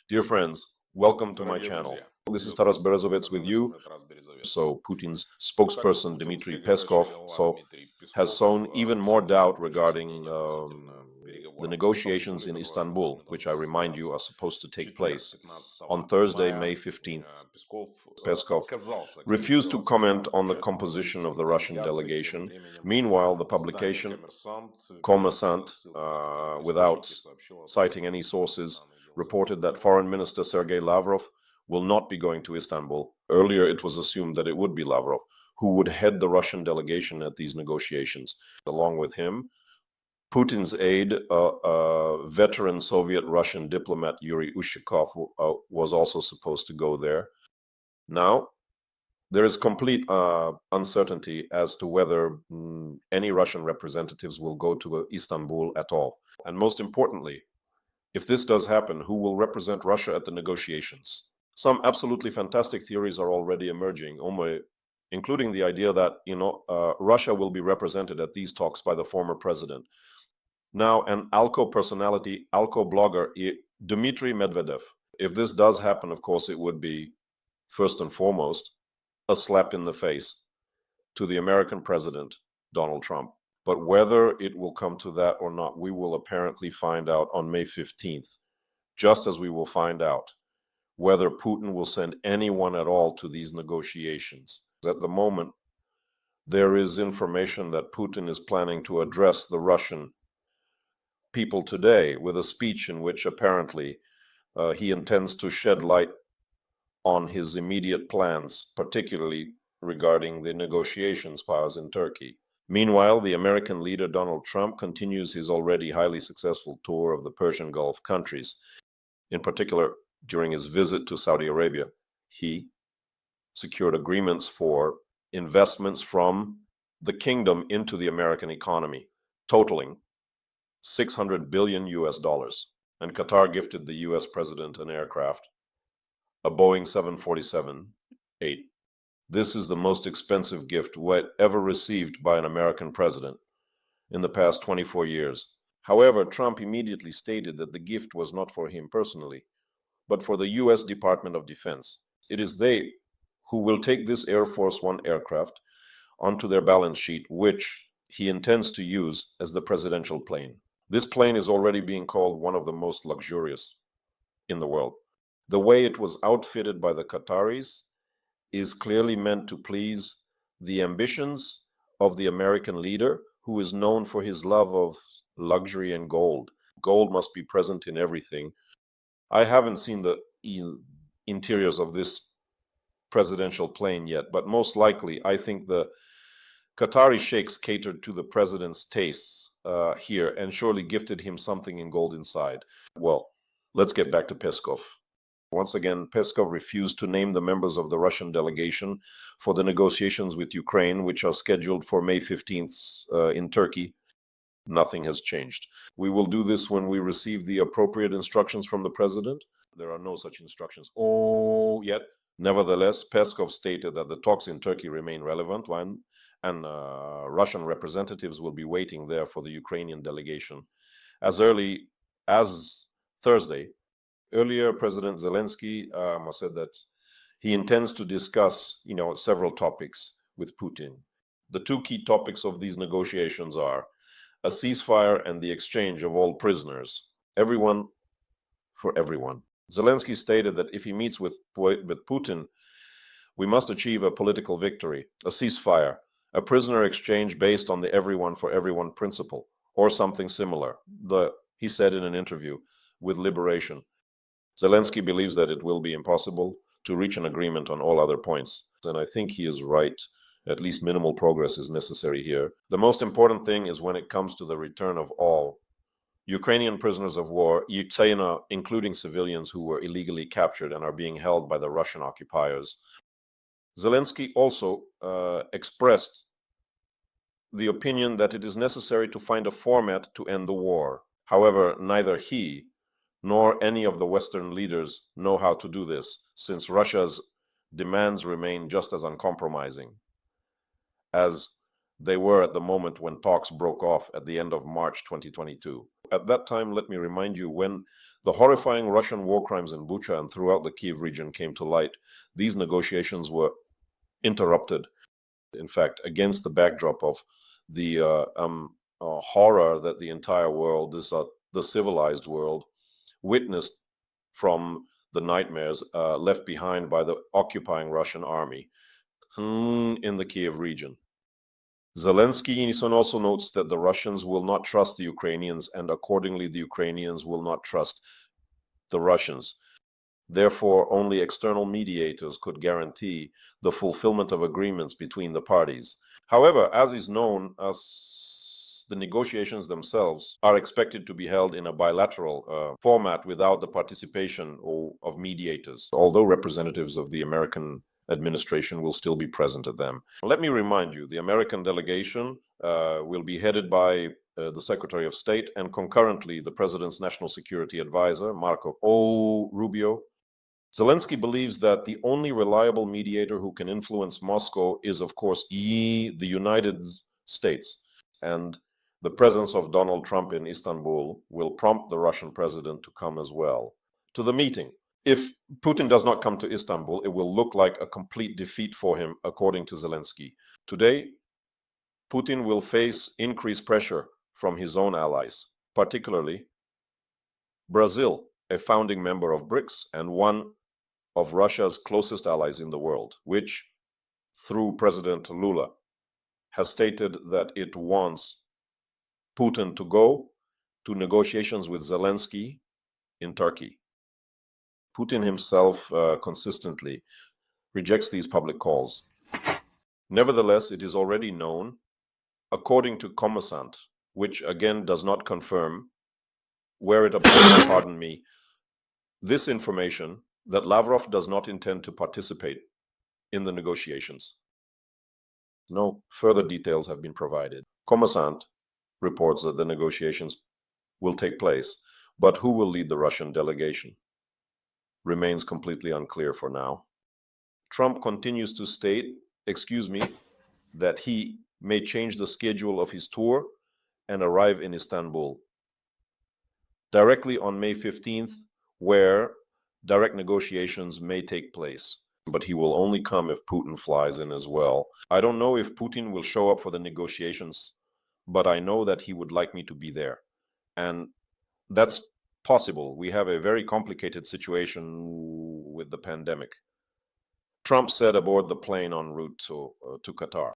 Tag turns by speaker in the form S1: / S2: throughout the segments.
S1: Dear friends, welcome to my channel. This is Taras Berezovets with you. So Putin's spokesperson Dmitry Peskov has sown even more doubt regarding the negotiations in Istanbul, which I remind you are supposed to take place on Thursday, May 15th. Peskov refused to comment on the composition of the Russian delegation. Meanwhile, the publication Kommersant, without citing any sources, reported that Foreign Minister Sergei Lavrov will not be going to Istanbul. Earlier, it was assumed that it would be Lavrov who would head the Russian delegation at these negotiations. Along with him, Putin's aide, veteran Soviet Russian diplomat Yuri Ushakov, was also supposed to go there. Now, there is complete uncertainty as to whether any Russian representatives will go to Istanbul at all. And most importantly, if this does happen, who will represent Russia at the negotiations? Some absolutely fantastic theories are already emerging, including the idea that Russia will be represented at these talks by the former president. Now, an ALCO personality, ALCO blogger, Dmitry Medvedev. If this does happen, of course, it would be, first and foremost, a slap in the face to the American president, Donald Trump. But whether it will come to that or not, we will apparently find out on May 15th, just as we will find out whether Putin will send anyone at all to these negotiations. At the moment, there is information that Putin is planning to address the Russian people today with a speech in which apparently he intends to shed light on his immediate plans, particularly regarding the negotiations powers in Turkey. Meanwhile, the American leader Donald Trump continues his already highly successful tour of the Persian Gulf countries. In particular, during his visit to Saudi Arabia, he secured agreements for investments from the kingdom into the American economy, totaling $600 billion US. And Qatar gifted the US president an aircraft, a Boeing 747-8. This is the most expensive gift ever received by an American president in the past 24 years. However, Trump immediately stated that the gift was not for him personally, but for the US Department of Defense. It is they who will take this Air Force One aircraft onto their balance sheet, which he intends to use as the presidential plane. This plane is already being called one of the most luxurious in the world. The way it was outfitted by the Qataris is clearly meant to please the ambitions of the American leader, who is known for his love of luxury and gold. Gold must be present in everything. I haven't seen the interiors of this presidential plane yet, but most likely I think the Qatari sheikhs catered to the president's tastes here and surely gifted him something in gold inside. Well, let's get back to Peskov. Once again, Peskov refused to name the members of the Russian delegation for the negotiations with Ukraine, which are scheduled for May 15th in Turkey. Nothing has changed. We will do this when we receive the appropriate instructions from the president. There are no such instructions yet. Nevertheless, Peskov stated that the talks in Turkey remain relevant, and Russian representatives will be waiting there for the Ukrainian delegation as early as Thursday. Earlier, President Zelensky said that he intends to discuss, several topics with Putin. The two key topics of these negotiations are a ceasefire and the exchange of all prisoners, everyone for everyone. Zelensky stated that if he meets with Putin, we must achieve a political victory, a ceasefire, a prisoner exchange based on the everyone for everyone principle, or something similar, he said in an interview with Liberation. Zelensky believes that it will be impossible to reach an agreement on all other points, and I think he is right. At least minimal progress is necessary here. The most important thing is when it comes to the return of all Ukrainian prisoners of war, including civilians who were illegally captured and are being held by the Russian occupiers. Zelensky also expressed the opinion that it is necessary to find a format to end the war. However, neither he nor any of the Western leaders know how to do this, since Russia's demands remain just as uncompromising as they were at the moment when talks broke off at the end of March 2022. At that time, let me remind you, when the horrifying Russian war crimes in Bucha and throughout the Kiev region came to light, these negotiations were interrupted. In fact, against the backdrop of the horror that the entire world, the civilized world, witnessed from the nightmares left behind by the occupying Russian army in the Kiev region. Zelensky also notes that the Russians will not trust the Ukrainians, and accordingly the Ukrainians will not trust the Russians. Therefore, only external mediators could guarantee the fulfillment of agreements between the parties. However, as is known, the negotiations themselves are expected to be held in a bilateral format without the participation of mediators, although representatives of the American administration will still be present at them. Let me remind you, the American delegation will be headed by the Secretary of State and concurrently the President's National Security Advisor, Marco Rubio. Zelensky believes that the only reliable mediator who can influence Moscow is, of course, the United States. And the presence of Donald Trump in Istanbul will prompt the Russian president to come as well to the meeting. If Putin does not come to Istanbul, it will look like a complete defeat for him, according to Zelensky. Today, Putin will face increased pressure from his own allies, particularly Brazil, a founding member of BRICS and one of Russia's closest allies in the world, which, through President Lula, has stated that it wants Putin to go to negotiations with Zelensky in Turkey. Putin himself consistently rejects these public calls. Nevertheless, it is already known, according to Kommersant, which again does not confirm, where it appears, pardon me, this information that Lavrov does not intend to participate in the negotiations. No further details have been provided. Kommersant reports that the negotiations will take place, but who will lead the Russian delegation remains completely unclear for now. Trump continues to state, that he may change the schedule of his tour and arrive in Istanbul directly on May 15th, where direct negotiations may take place. But he will only come if Putin flies in as well. I don't know if Putin will show up for the negotiations, but I know that he would like me to be there. And that's possible. We have a very complicated situation with the pandemic. Trump said aboard the plane en route to Qatar.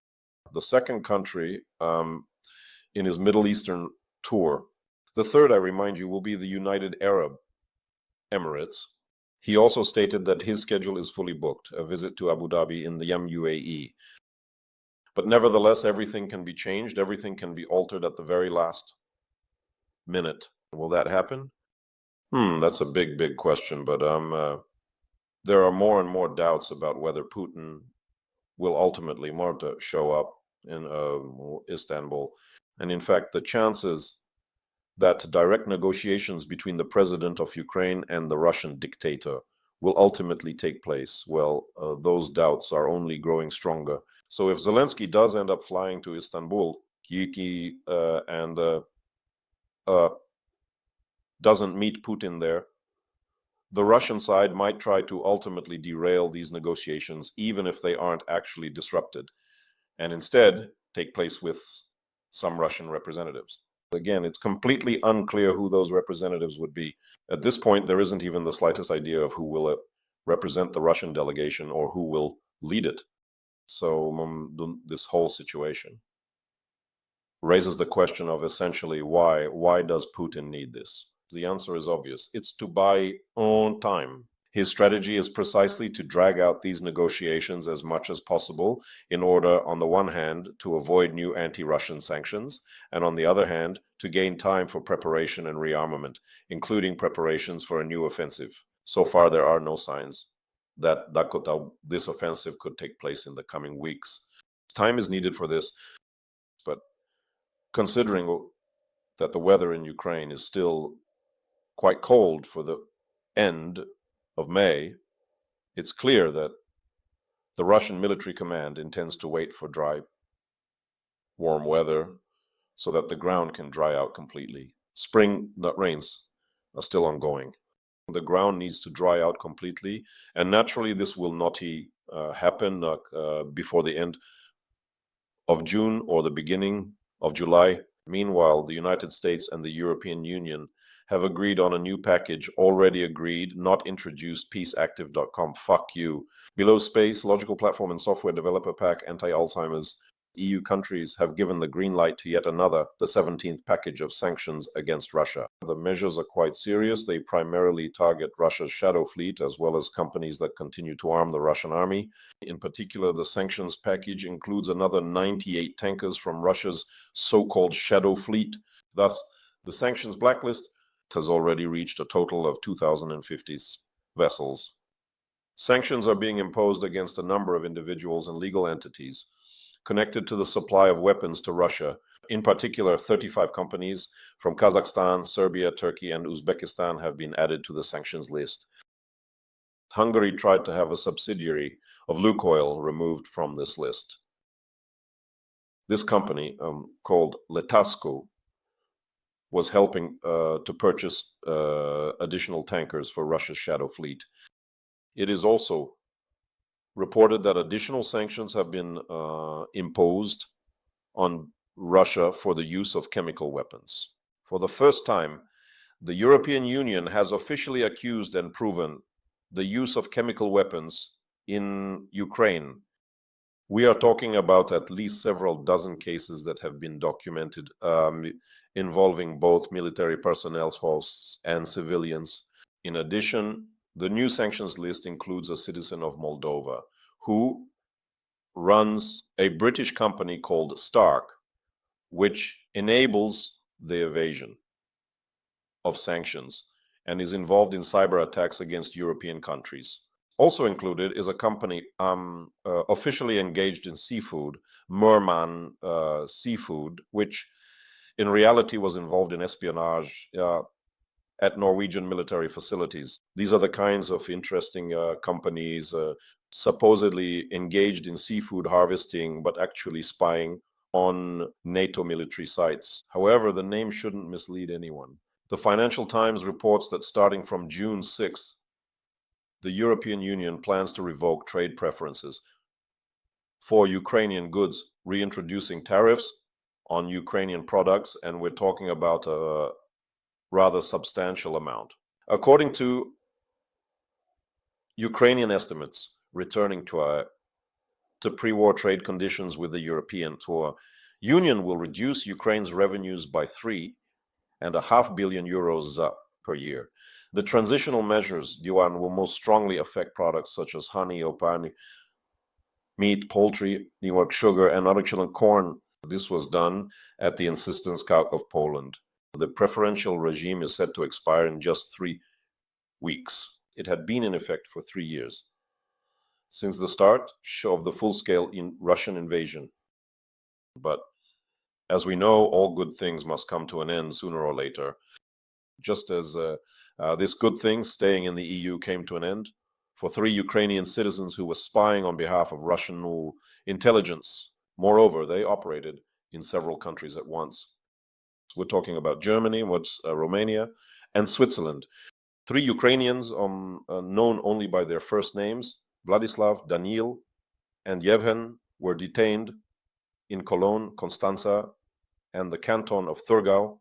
S1: The second country in his Middle Eastern tour. The third, I remind you, will be the United Arab Emirates. He also stated that his schedule is fully booked, a visit to Abu Dhabi in the UAE. But nevertheless, everything can be changed, everything can be altered at the very last minute. Will that happen? That's a big, big question, but there are more and more doubts about whether Putin will ultimately show up in Istanbul. And in fact, the chances that direct negotiations between the president of Ukraine and the Russian dictator will ultimately take place, well, those doubts are only growing stronger. So if Zelensky does end up flying to Istanbul, and doesn't meet Putin there, the Russian side might try to ultimately derail these negotiations, even if they aren't actually disrupted, and instead take place with some Russian representatives. Again, it's completely unclear who those representatives would be. At this point, there isn't even the slightest idea of who will represent the Russian delegation or who will lead it. So this whole situation raises the question of essentially why does Putin need this? The answer is obvious. It's to buy on time. His strategy is precisely to drag out these negotiations as much as possible in order, on the one hand, to avoid new anti-Russian sanctions, and on the other hand, to gain time for preparation and rearmament, including preparations for a new offensive. So far, there are no signs that this offensive could take place in the coming weeks. Time is needed for this, but considering that the weather in Ukraine is still quite cold for the end of May, it's clear that the Russian military command intends to wait for dry, warm weather so that the ground can dry out completely. spring rains are still ongoing. The ground needs to dry out completely, and naturally this will not happen before the end of June or the beginning of July. Meanwhile, the United States and the European Union have agreed on a new package, already agreed, not introduced, peaceactive.com. Fuck you. Below space, logical platform and software developer pack, anti-Alzheimer's. EU countries have given the green light to yet another, the 17th package of sanctions against Russia. The measures are quite serious. They primarily target Russia's shadow fleet as well as companies that continue to arm the Russian army. In particular, the sanctions package includes another 98 tankers from Russia's so-called shadow fleet. Thus, the sanctions blacklist has already reached a total of 2,050 vessels. Sanctions are being imposed against a number of individuals and legal entities connected to the supply of weapons to Russia. In particular, 35 companies from Kazakhstan, Serbia, Turkey, and Uzbekistan have been added to the sanctions list. Hungary tried to have a subsidiary of Lukoil removed from this list. This company, called Letasco, was helping to purchase additional tankers for Russia's shadow fleet. It is also reported that additional sanctions have been imposed on Russia for the use of chemical weapons. For the first time, the European Union has officially accused and proven the use of chemical weapons in Ukraine. We are talking about at least several dozen cases that have been documented involving both military personnel, hosts, and civilians. In addition, the new sanctions list includes a citizen of Moldova who runs a British company called Stark, which enables the evasion of sanctions and is involved in cyber attacks against European countries. Also included is a company officially engaged in seafood, Merman Seafood, which in reality was involved in espionage at Norwegian military facilities. These are the kinds of interesting companies supposedly engaged in seafood harvesting, but actually spying on NATO military sites. However, the name shouldn't mislead anyone. The Financial Times reports that starting from June 6th, the European Union plans to revoke trade preferences for Ukrainian goods, reintroducing tariffs on Ukrainian products, and we're talking about a rather substantial amount. According to Ukrainian estimates, returning to pre-war trade conditions with the European Union will reduce Ukraine's revenues by 3.5 billion euros per year. The transitional measures, Yuan, will most strongly affect products such as honey, opani, meat, poultry, New York sugar, and artificial corn. This was done at the insistence of Poland. The preferential regime is set to expire in just 3 weeks. It had been in effect for 3 years, since the start of the full-scale Russian invasion. But as we know, all good things must come to an end sooner or later. Just as this good thing, staying in the EU, came to an end for 3 Ukrainian citizens who were spying on behalf of Russian intelligence. Moreover, they operated in several countries at once. We're talking about Germany, Romania, and Switzerland. 3 Ukrainians known only by their first names, Vladislav, Daniil, and Yevhen, were detained in Cologne, Constanza, and the canton of Thurgau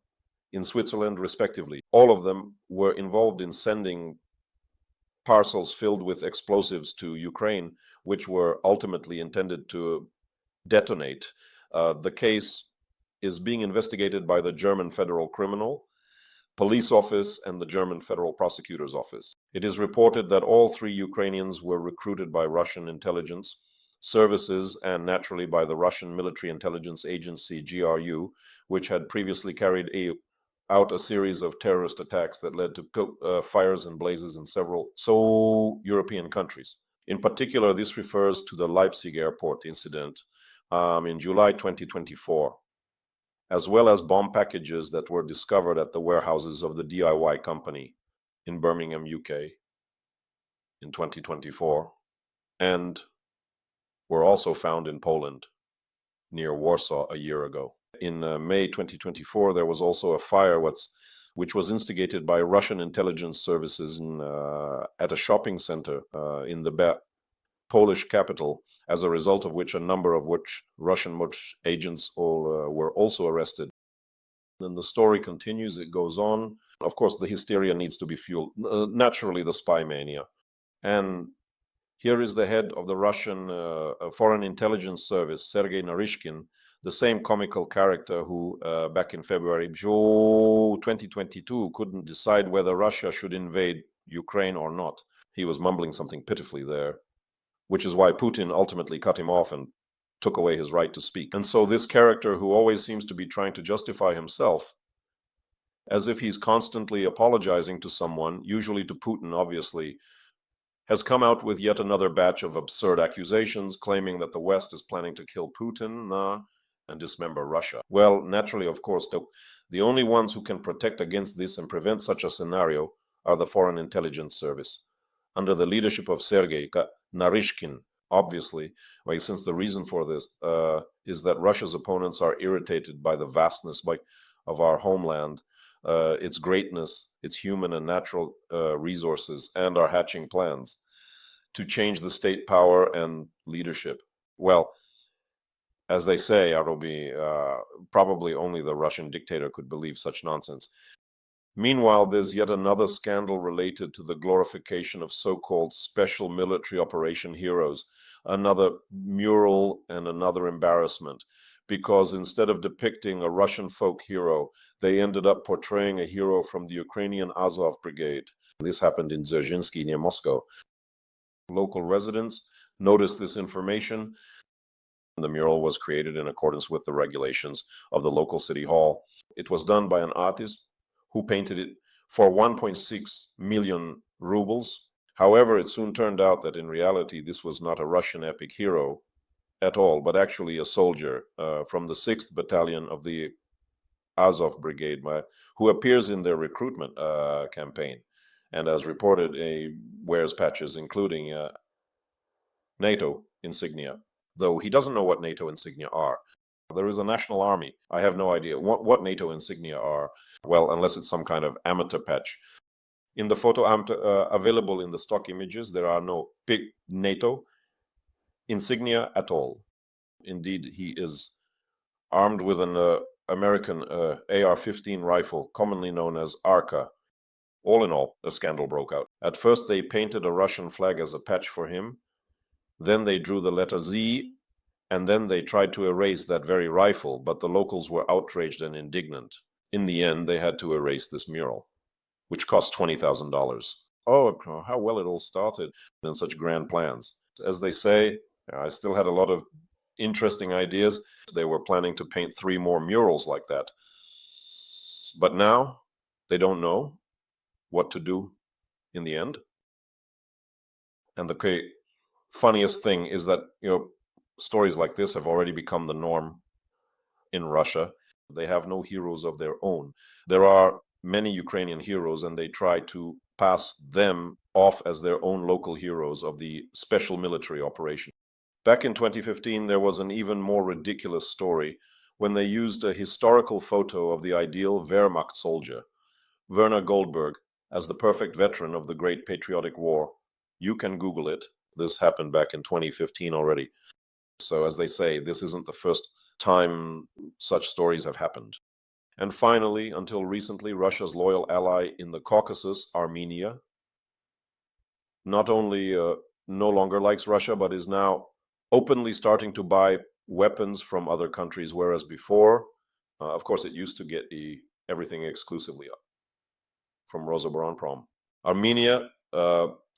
S1: in Switzerland, respectively. All of them were involved in sending parcels filled with explosives to Ukraine, which were ultimately intended to detonate. The case is being investigated by the German Federal Criminal Police Office and the German Federal Prosecutor's Office. It is reported that all 3 Ukrainians were recruited by Russian intelligence services and naturally by the Russian Military Intelligence Agency, GRU, which had previously carried out a series of terrorist attacks that led to fires and blazes in several European countries. In particular, this refers to the Leipzig airport incident in July 2024, as well as bomb packages that were discovered at the warehouses of the DIY company in Birmingham, UK in 2024, and were also found in Poland near Warsaw a year ago. In May 2024, there was also a fire which was instigated by Russian intelligence services at a shopping center in the Polish capital, as a result of which a number of Russian agents were also arrested. Then the story continues, it goes on. Of course, the hysteria needs to be fueled. Naturally, the spy mania. And here is the head of the Russian Foreign Intelligence Service, Sergei Narishkin, the same comical character who, back in February 2022, couldn't decide whether Russia should invade Ukraine or not. He was mumbling something pitifully there, which is why Putin ultimately cut him off and took away his right to speak. And so this character, who always seems to be trying to justify himself, as if he's constantly apologizing to someone, usually to Putin, obviously, has come out with yet another batch of absurd accusations, claiming that the West is planning to kill Putin and dismember Russia. Well, naturally, of course, the only ones who can protect against this and prevent such a scenario are the Foreign Intelligence Service, under the leadership of Sergei Narishkin, obviously, since the reason for this is that Russia's opponents are irritated by the vastness of our homeland, its greatness, its human and natural resources, and are hatching plans to change the state power and leadership. Well, as they say, Arobi, probably only the Russian dictator could believe such nonsense. Meanwhile, there's yet another scandal related to the glorification of so-called special military operation heroes, another mural and another embarrassment, because instead of depicting a Russian folk hero, they ended up portraying a hero from the Ukrainian Azov Brigade. This happened in Dzerzhinsky near Moscow. Local residents noticed this information. The mural was created in accordance with the regulations of the local city hall. It was done by an artist who painted it for 1.6 million rubles. However, it soon turned out that in reality this was not a Russian epic hero at all, but actually a soldier from the 6th Battalion of the Azov Brigade, who appears in their recruitment campaign, and as reported, wears patches including NATO insignia, though he doesn't know what NATO insignia are. There is a national army. I have no idea what NATO insignia are, well, unless it's some kind of amateur patch. In the photo available in the stock images, there are no big NATO insignia at all. Indeed, he is armed with an American AR-15 rifle, commonly known as ARCA. All in all, a scandal broke out. At first, they painted a Russian flag as a patch for him. Then they drew the letter Z, and then they tried to erase that very rifle, but the locals were outraged and indignant. In the end, they had to erase this mural, which cost $20,000. Oh, how well it all started in such grand plans. As they say, I still had a lot of interesting ideas. They were planning to paint 3 more murals like that. But now they don't know what to do in the end. And the funniest thing is that, stories like this have already become the norm in Russia. They have no heroes of their own. There are many Ukrainian heroes, and they try to pass them off as their own local heroes of the special military operation. Back in 2015, there was an even more ridiculous story when they used a historical photo of the ideal Wehrmacht soldier, Werner Goldberg, as the perfect veteran of the Great Patriotic War. You can Google it. This happened back in 2015 already. So as they say, this isn't the first time such stories have happened. And finally, until recently, Russia's loyal ally in the Caucasus, Armenia, not only no longer likes Russia, but is now openly starting to buy weapons from other countries, whereas before, of course, it used to get everything exclusively from Rosoboronprom. Armenia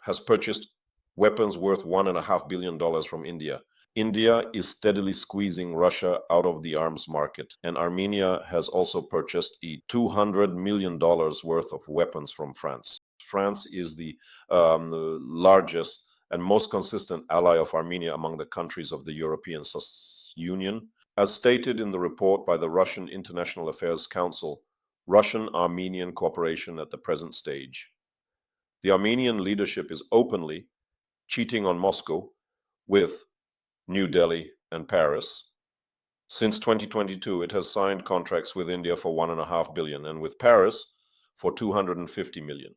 S1: has purchased weapons worth $1.5 billion from India. India is steadily squeezing Russia out of the arms market, and Armenia has also purchased $200 million worth of weapons from France. France is the largest and most consistent ally of Armenia among the countries of the European Union. As stated in the report by the Russian International Affairs Council, Russian-Armenian cooperation at the present stage. The Armenian leadership is openly cheating on Moscow with New Delhi and Paris. Since 2022, it has signed contracts with India for 1.5 billion and with Paris for 250 million.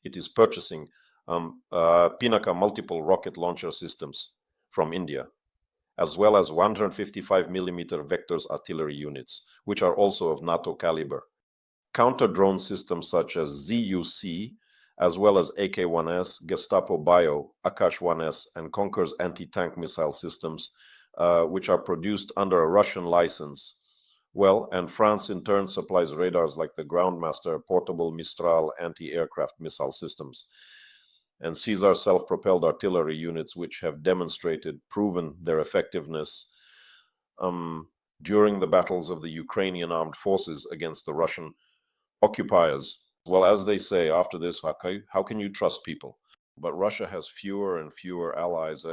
S1: It is purchasing Pinaka multiple rocket launcher systems from India, as well as 155 millimeter Vectors artillery units, which are also of NATO caliber. Counter-drone systems such as ZUC, as well as AK-1S, Gestapo Bio, Akash-1S, and Konkur's anti-tank missile systems, which are produced under a Russian license. Well, and France in turn supplies radars like the Groundmaster portable Mistral anti-aircraft missile systems, and Caesar self-propelled artillery units, which have proven their effectiveness during the battles of the Ukrainian armed forces against the Russian occupiers. Well, as they say, after this, how can you trust people? But Russia has fewer and fewer allies,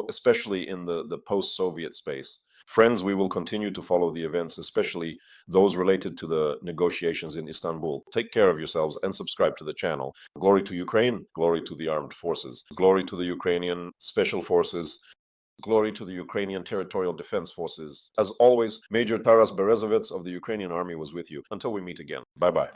S1: especially in the post-Soviet space. Friends, we will continue to follow the events, especially those related to the negotiations in Istanbul. Take care of yourselves and subscribe to the channel. Glory to Ukraine, glory to the armed forces, glory to the Ukrainian special forces, glory to the Ukrainian Territorial Defense Forces. As always, Major Taras Berezovets of the Ukrainian Army was with you. Until we meet again. Bye-bye.